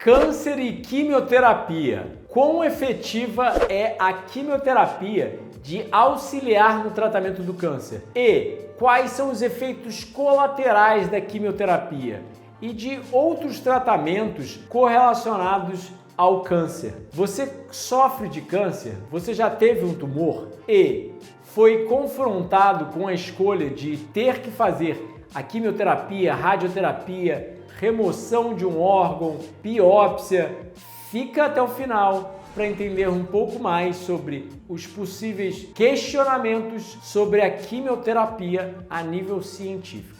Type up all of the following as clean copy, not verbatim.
Câncer e quimioterapia. Quão efetiva é a quimioterapia de auxiliar no tratamento do câncer? E quais são os efeitos colaterais da quimioterapia e de outros tratamentos correlacionados ao câncer? Você sofre de câncer? Você já teve um tumor? E foi confrontado com a escolha de ter que fazer a quimioterapia, radioterapia, remoção de um órgão, biópsia? Fica até o final para entender um pouco mais sobre os possíveis questionamentos sobre a quimioterapia a nível científico.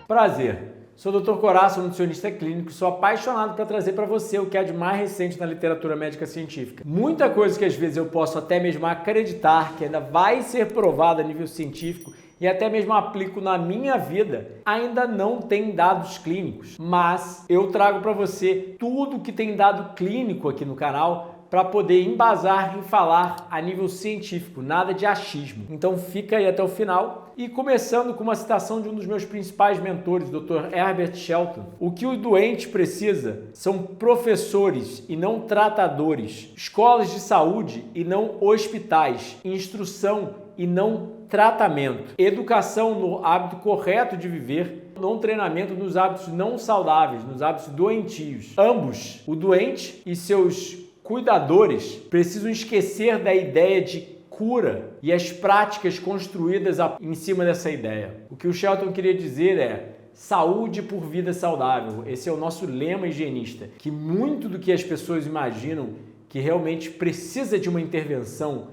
Prazer! Sou o Dr. Coraça, nutricionista clínico, e sou apaixonado para trazer para você o que há de mais recente na literatura médica científica. Muita coisa que às vezes eu posso até mesmo acreditar que ainda vai ser provada a nível científico e até mesmo aplico na minha vida, ainda não tem dados clínicos. Mas eu trago para você tudo que tem dado clínico aqui no canal para poder embasar e falar a nível científico, nada de achismo. Então fica aí até o final. E começando com uma citação de um dos meus principais mentores, Dr. Herbert Shelton. O que o doente precisa são professores e não tratadores, escolas de saúde e não hospitais, instrução e não tratamento, educação no hábito correto de viver, não treinamento nos hábitos não saudáveis, nos hábitos doentios. Ambos, o doente e seus cuidadores, precisam esquecer da ideia de cura e as práticas construídas em cima dessa ideia. O que o Shelton queria dizer é saúde por vida saudável. Esse é o nosso lema higienista, que muito do que as pessoas imaginam que realmente precisa de uma intervenção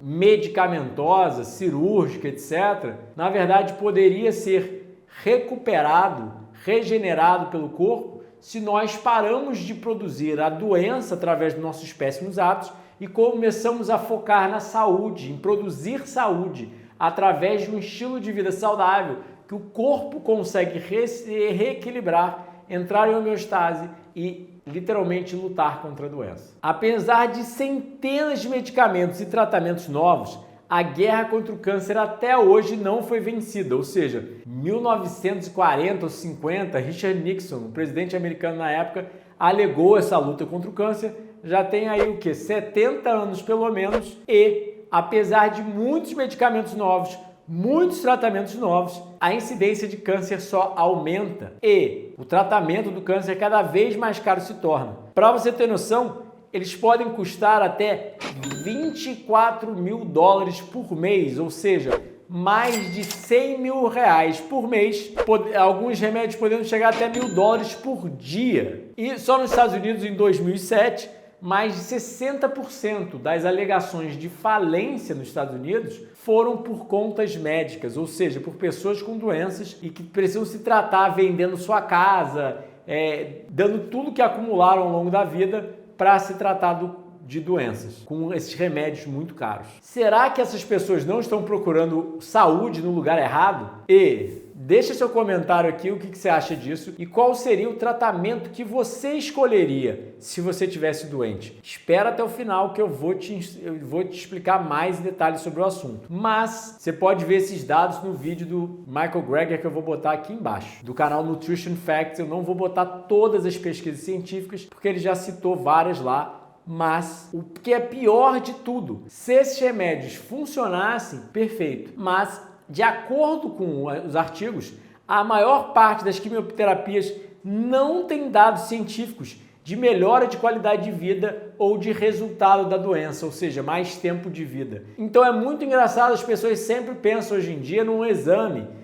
medicamentosa, cirúrgica, etc., na verdade poderia ser recuperado, regenerado pelo corpo se nós paramos de produzir a doença através dos nossos péssimos hábitos e começamos a focar na saúde, em produzir saúde através de um estilo de vida saudável que o corpo consegue reequilibrar, entrar em homeostase e literalmente lutar contra a doença. Apesar de centenas de medicamentos e tratamentos novos, a guerra contra o câncer até hoje não foi vencida, ou seja, 1940 ou 50, Richard Nixon, o presidente americano na época, alegou essa luta contra o câncer. Já tem aí o que? 70 anos pelo menos, e apesar de muitos medicamentos novos, muitos tratamentos novos, a incidência de câncer só aumenta e o tratamento do câncer cada vez mais caro se torna. Para você ter noção, eles podem custar até $24 mil por mês, ou seja, mais de 100 mil reais por mês, alguns remédios podendo chegar até $1.000 por dia. E só nos Estados Unidos, em 2007, mais de 60% das alegações de falência nos Estados Unidos foram por contas médicas, ou seja, por pessoas com doenças e que precisam se tratar vendendo sua casa, dando tudo que acumularam ao longo da vida para se tratar de doenças, com esses remédios muito caros. Será que essas pessoas não estão procurando saúde no lugar errado? E deixa seu comentário aqui o que você acha disso e qual seria o tratamento que você escolheria se você estivesse doente. Espera até o final que eu vou te explicar mais detalhes sobre o assunto. Mas você pode ver esses dados no vídeo do Michael Greger que eu vou botar aqui embaixo, do canal Nutrition Facts. Eu não vou botar todas as pesquisas científicas porque ele já citou várias lá. Mas o que é pior de tudo, se esses remédios funcionassem, perfeito. Mas, de acordo com os artigos, a maior parte das quimioterapias não tem dados científicos de melhora de qualidade de vida ou de resultado da doença, ou seja, mais tempo de vida. Então é muito engraçado, as pessoas sempre pensam hoje em dia num exame,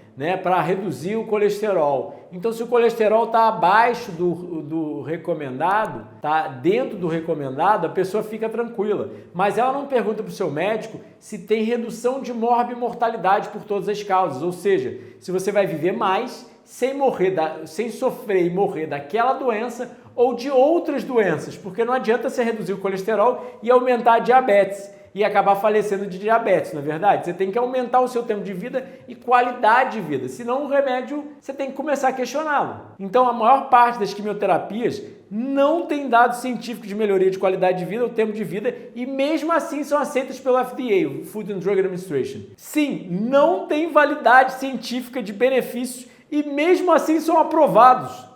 para reduzir o colesterol. Então, se o colesterol está abaixo do recomendado, está dentro do recomendado, a pessoa fica tranquila. Mas ela não pergunta para o seu médico se tem redução de morbimortalidade por todas as causas, ou seja, se você vai viver mais sem sofrer e morrer daquela doença ou de outras doenças, porque não adianta você reduzir o colesterol e aumentar a diabetes e acabar falecendo de diabetes, não é verdade? Você tem que aumentar o seu tempo de vida e qualidade de vida, senão o remédio você tem que começar a questioná-lo. Então a maior parte das quimioterapias não tem dados científicos de melhoria de qualidade de vida ou tempo de vida e mesmo assim são aceitas pelo FDA, o Food and Drug Administration. Sim, não tem validade científica de benefícios e mesmo assim são aprovados.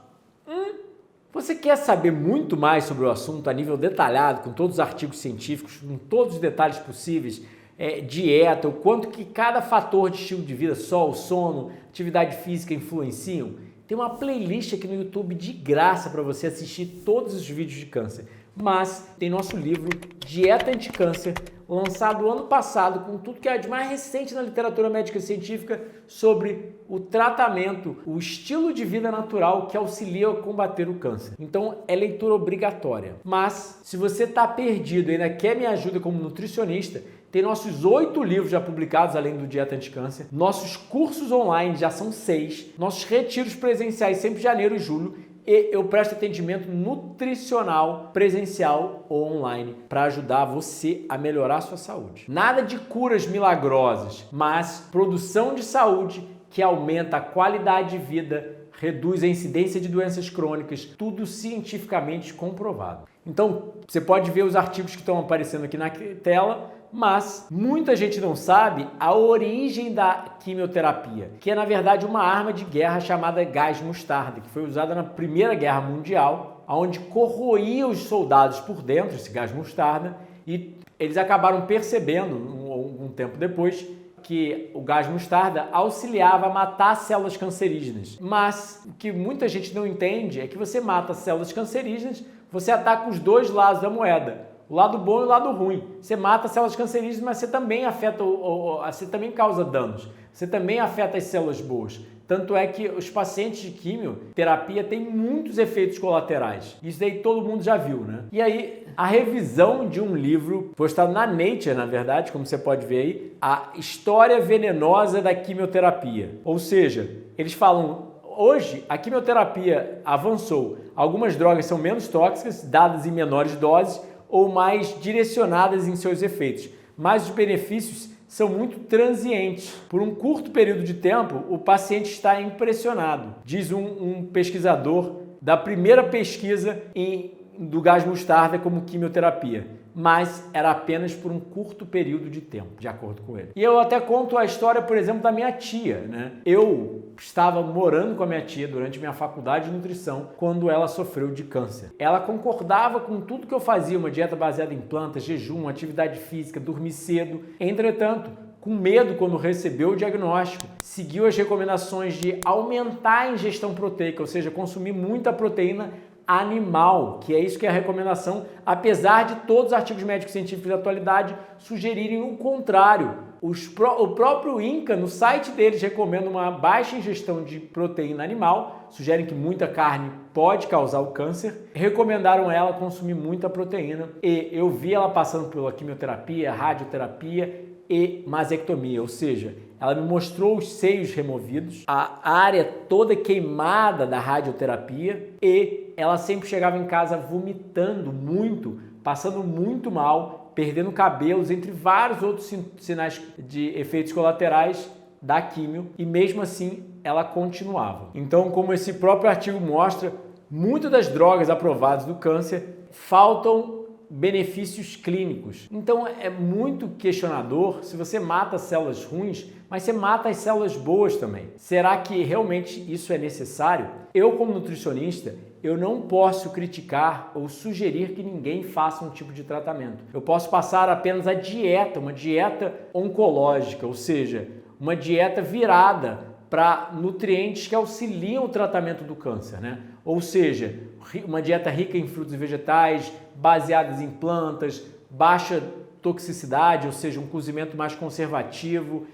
Você quer saber muito mais sobre o assunto a nível detalhado, com todos os artigos científicos, com todos os detalhes possíveis, dieta, o quanto que cada fator de estilo de vida, sol, sono, atividade física influenciam? Tem uma playlist aqui no YouTube de graça para você assistir todos os vídeos de câncer. Mas tem nosso livro Dieta Anticâncer, lançado ano passado, com tudo que é de mais recente na literatura médica e científica sobre o tratamento, o estilo de vida natural que auxilia a combater o câncer. Então é leitura obrigatória. Mas se você está perdido e ainda quer minha ajuda como nutricionista, tem nossos 8 livros já publicados, além do Dieta Anticâncer. Nossos cursos online já são 6. Nossos retiros presenciais sempre janeiro e julho. E eu presto atendimento nutricional, presencial ou online, para ajudar você a melhorar a sua saúde. Nada de curas milagrosas, mas produção de saúde que aumenta a qualidade de vida, reduz a incidência de doenças crônicas, tudo cientificamente comprovado. Então, você pode ver os artigos que estão aparecendo aqui na tela, mas muita gente não sabe a origem da quimioterapia, que é na verdade uma arma de guerra chamada gás mostarda, que foi usada na Primeira Guerra Mundial, onde corroía os soldados por dentro, esse gás mostarda, e eles acabaram percebendo, um tempo depois, que o gás mostarda auxiliava a matar células cancerígenas. Mas o que muita gente não entende é que você mata células cancerígenas, você ataca os dois lados da moeda. O lado bom e o lado ruim. Você mata células cancerígenas, mas você também afeta, você também causa danos. Você também afeta as células boas. Tanto é que os pacientes de quimioterapia têm muitos efeitos colaterais. Isso daí todo mundo já viu, né? E aí, a revisão de um livro postado na Nature, na verdade, como você pode ver aí, a história venenosa da quimioterapia. Ou seja, eles falam, hoje a quimioterapia avançou. Algumas drogas são menos tóxicas, dadas em menores doses, ou mais direcionadas em seus efeitos, mas os benefícios são muito transientes. Por um curto período de tempo, o paciente está impressionado, diz um pesquisador da primeira pesquisa do gás mostarda como quimioterapia, mas era apenas por um curto período de tempo, de acordo com ele. E eu até conto a história, por exemplo, da minha tia, né? Eu estava morando com a minha tia durante minha faculdade de nutrição quando ela sofreu de câncer. Ela concordava com tudo que eu fazia, uma dieta baseada em plantas, jejum, atividade física, dormir cedo. Entretanto, com medo quando recebeu o diagnóstico, seguiu as recomendações de aumentar a ingestão proteica, ou seja, consumir muita proteína animal, que é isso que é a recomendação, apesar de todos os artigos médicos científicos da atualidade sugerirem o contrário. O próprio INCA, no site deles, recomenda uma baixa ingestão de proteína animal, sugerem que muita carne pode causar o câncer, recomendaram ela consumir muita proteína, e eu vi ela passando pela quimioterapia, radioterapia e mastectomia, ou seja, ela me mostrou os seios removidos, a área toda queimada da radioterapia, e ela sempre chegava em casa vomitando muito, passando muito mal, perdendo cabelos, entre vários outros sinais de efeitos colaterais da quimio, e mesmo assim ela continuava. Então, como esse próprio artigo mostra, muitas das drogas aprovadas do câncer faltam benefícios clínicos. Então é muito questionador se você mata células ruins, mas você mata as células boas também. Será que realmente isso é necessário? Eu, como nutricionista, eu não posso criticar ou sugerir que ninguém faça um tipo de tratamento. Eu posso passar apenas a dieta, uma dieta oncológica, ou seja, uma dieta virada para nutrientes que auxiliam o tratamento do câncer, né? Ou seja, uma dieta rica em frutos e vegetais, baseadas em plantas, baixa toxicidade, ou seja, um cozimento mais conservativo,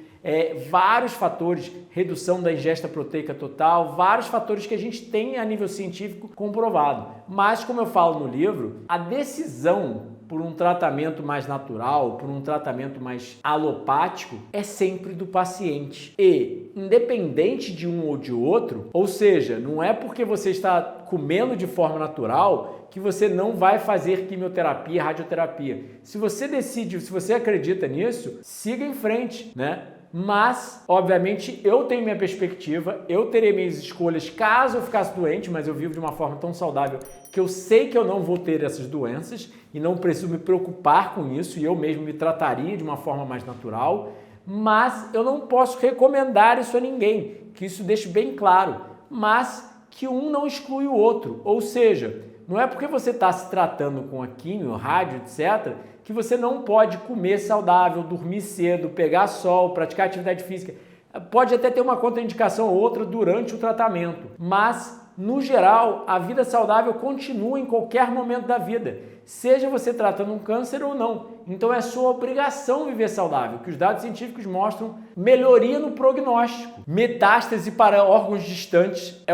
vários fatores, redução da ingesta proteica total, vários fatores que a gente tem a nível científico comprovado. Mas, como eu falo no livro, a decisão por um tratamento mais natural, por um tratamento mais alopático, é sempre do paciente. E, independente de um ou de outro, ou seja, não é porque você está comendo de forma natural que você não vai fazer quimioterapia, radioterapia. Se você decide, se você acredita nisso, siga em frente, né? Mas, obviamente, eu tenho minha perspectiva, eu terei minhas escolhas caso eu ficasse doente, mas eu vivo de uma forma tão saudável que eu sei que eu não vou ter essas doenças e não preciso me preocupar com isso, e eu mesmo me trataria de uma forma mais natural. mas eu não posso recomendar isso a ninguém, que isso deixe bem claro, mas que um não exclui o outro, ou seja, não é porque você está se tratando com a químio, rádio, etc., que você não pode comer saudável, dormir cedo, pegar sol, praticar atividade física. Pode até ter uma contraindicação ou outra durante o tratamento, mas, no geral, a vida saudável continua em qualquer momento da vida, seja você tratando um câncer ou não. Então é sua obrigação viver saudável, que os dados científicos mostram melhoria no prognóstico. Metástase para órgãos distantes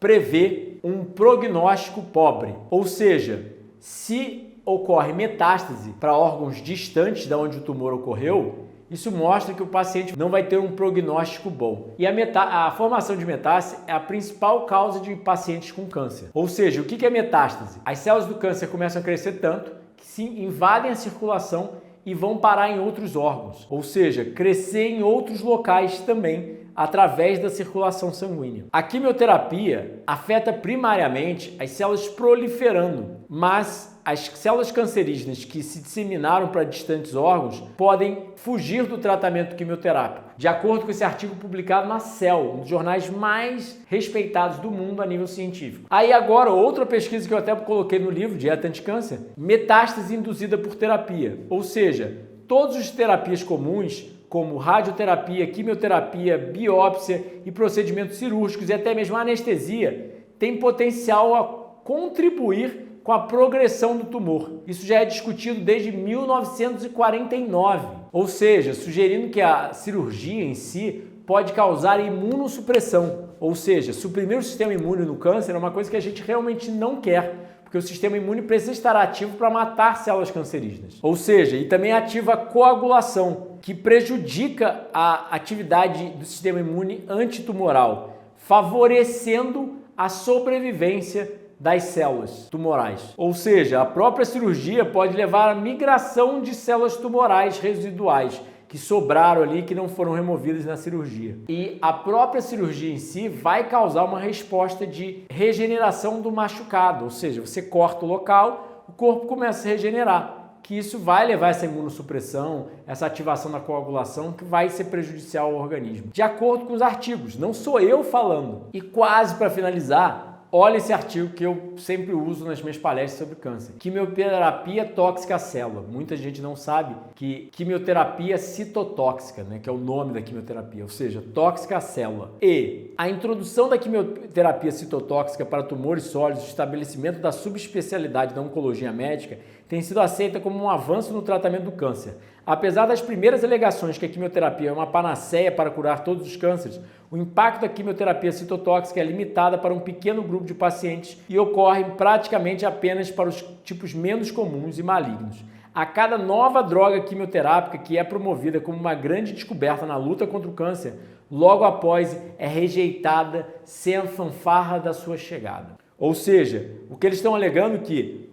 prevê um prognóstico pobre, ou seja, se ocorre metástase para órgãos distantes de onde o tumor ocorreu, isso mostra que o paciente não vai ter um prognóstico bom. E a formação de metástase é a principal causa de pacientes com câncer. Ou seja, o que é metástase? As células do câncer começam a crescer tanto que se invadem a circulação e vão parar em outros órgãos. Ou seja, crescer em outros locais também, através da circulação sanguínea. A quimioterapia afeta primariamente as células proliferando, mas as células cancerígenas que se disseminaram para distantes órgãos podem fugir do tratamento quimioterápico, de acordo com esse artigo publicado na Cell, um dos jornais mais respeitados do mundo a nível científico. Aí agora, outra pesquisa que eu até coloquei no livro, Dieta Anticâncer, metástase induzida por terapia, ou seja, todas as terapias comuns, como radioterapia, quimioterapia, biópsia e procedimentos cirúrgicos e até mesmo anestesia, têm potencial a contribuir com a progressão do tumor. Isso já é discutido desde 1949, ou seja, sugerindo que a cirurgia em si pode causar imunossupressão, ou seja, suprimir o sistema imune no câncer é uma coisa que a gente realmente não quer, porque o sistema imune precisa estar ativo para matar células cancerígenas. Ou seja, e também ativa a coagulação, que prejudica a atividade do sistema imune antitumoral, favorecendo a sobrevivência das células tumorais. Ou seja, a própria cirurgia pode levar à migração de células tumorais residuais que sobraram ali, que não foram removidas na cirurgia. E a própria cirurgia em si vai causar uma resposta de regeneração do machucado, ou seja, você corta o local, o corpo começa a se regenerar, que isso vai levar a essa imunossupressão, essa ativação da coagulação, que vai ser prejudicial ao organismo. De acordo com os artigos, não sou eu falando. E quase para finalizar, olha esse artigo que eu sempre uso nas minhas palestras sobre câncer. Quimioterapia tóxica à célula. Muita gente não sabe que quimioterapia citotóxica, né, que é o nome da quimioterapia, ou seja, tóxica à célula. E a introdução da quimioterapia citotóxica para tumores sólidos, o estabelecimento da subespecialidade da oncologia médica, tem sido aceita como um avanço no tratamento do câncer. Apesar das primeiras alegações que a quimioterapia é uma panaceia para curar todos os cânceres, o impacto da quimioterapia citotóxica é limitada para um pequeno grupo de pacientes e ocorre praticamente apenas para os tipos menos comuns e malignos. A cada nova droga quimioterápica que é promovida como uma grande descoberta na luta contra o câncer, logo após é rejeitada sem a fanfarra da sua chegada. Ou seja, o que eles estão alegando é que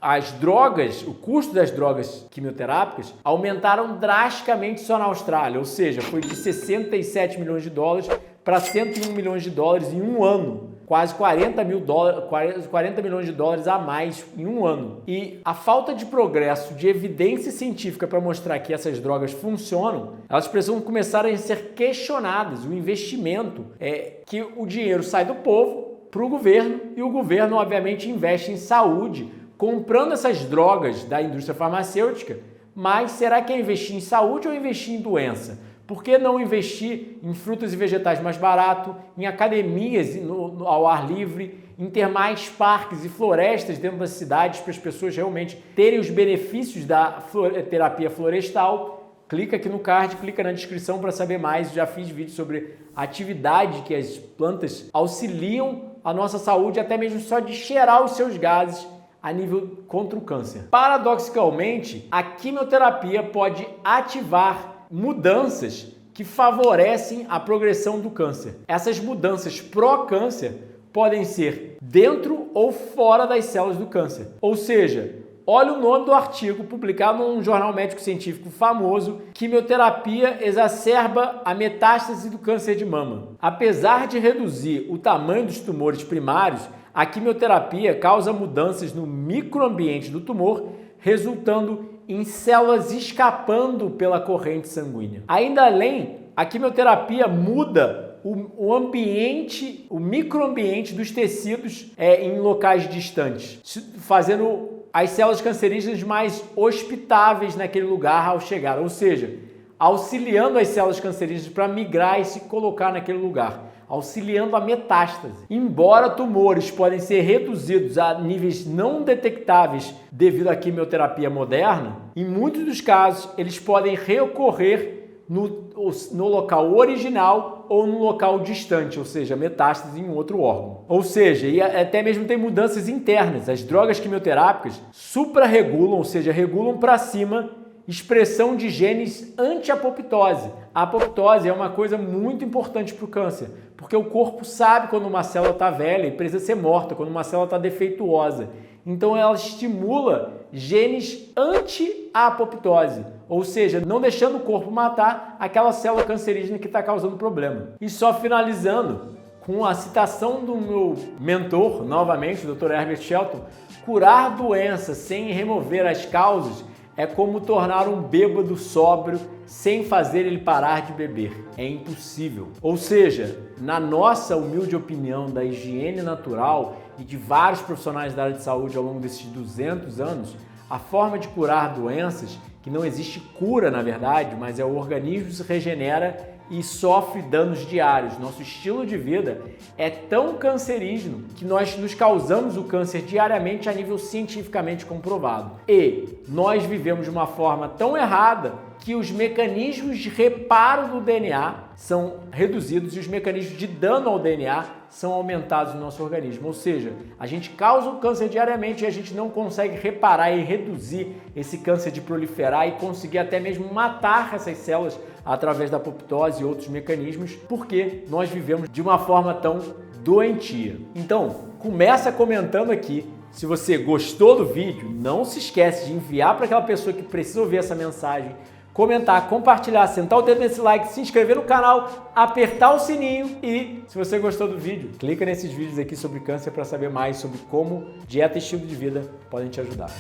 as drogas, o custo das drogas quimioterápicas aumentaram drasticamente só na Austrália, ou seja, foi de 67 milhões de dólares para 101 milhões de dólares em um ano, quase 40 milhões de dólares a mais em um ano. E a falta de progresso de evidência científica para mostrar que essas drogas funcionam, elas precisam começar a ser questionadas. O investimento é que o dinheiro sai do povo para o governo e o governo, obviamente, investe em saúde, comprando essas drogas da indústria farmacêutica, mas será que é investir em saúde ou investir em doença? Por que não investir em frutas e vegetais mais barato, em academias ao ar livre, em ter mais parques e florestas dentro das cidades para as pessoas realmente terem os benefícios da terapia florestal? Clica aqui no card, clica na descrição para saber mais. Já fiz vídeo sobre a atividade que as plantas auxiliam a nossa saúde, até mesmo só de cheirar os seus gases a nível contra o câncer. Paradoxalmente, a quimioterapia pode ativar mudanças que favorecem a progressão do câncer. Essas mudanças pró-câncer podem ser dentro ou fora das células do câncer. Ou seja, olha o nome do artigo publicado num jornal médico científico famoso: quimioterapia exacerba a metástase do câncer de mama. Apesar de reduzir o tamanho dos tumores primários, a quimioterapia causa mudanças no microambiente do tumor, resultando em células escapando pela corrente sanguínea. Ainda além, a quimioterapia muda o ambiente, o microambiente dos tecidos em locais distantes, fazendo as células cancerígenas mais hospitáveis naquele lugar ao chegar, ou seja, auxiliando as células cancerígenas para migrar e se colocar naquele lugar, auxiliando a metástase. Embora tumores podem ser reduzidos a níveis não detectáveis devido à quimioterapia moderna, em muitos dos casos eles podem reocorrer no local original ou no local distante, ou seja, metástase em outro órgão. Ou seja, e até mesmo tem mudanças internas. As drogas quimioterápicas suprarregulam, ou seja, regulam para cima expressão de genes anti-apoptose. A apoptose é uma coisa muito importante para o câncer, porque o corpo sabe quando uma célula está velha e precisa ser morta, quando uma célula está defeituosa. Então ela estimula genes anti-apoptose, ou seja, não deixando o corpo matar aquela célula cancerígena que está causando problema. E só finalizando com a citação do meu mentor, novamente, o Dr. Herbert Shelton: curar doenças sem remover as causas é como tornar um bêbado sóbrio sem fazer ele parar de beber. É impossível. Ou seja, na nossa humilde opinião da higiene natural e de vários profissionais da área de saúde ao longo desses 200 anos, a forma de curar doenças, que não existe cura na verdade, mas o organismo se regenera e sofre danos diários. Nosso estilo de vida é tão cancerígeno que nós nos causamos o câncer diariamente a nível cientificamente comprovado. E nós vivemos de uma forma tão errada que os mecanismos de reparo do DNA são reduzidos e os mecanismos de dano ao DNA são aumentados no nosso organismo. Ou seja, a gente causa o câncer diariamente e a gente não consegue reparar e reduzir esse câncer de proliferar e conseguir até mesmo matar essas células através da apoptose e outros mecanismos, porque nós vivemos de uma forma tão doentia. Então, começa comentando aqui. Se você gostou do vídeo, não se esquece de enviar para aquela pessoa que precisa ouvir essa mensagem, comentar, compartilhar, sentar o dedo nesse like, se inscrever no canal, apertar o sininho e, se você gostou do vídeo, clica nesses vídeos aqui sobre câncer para saber mais sobre como dieta e estilo de vida podem te ajudar.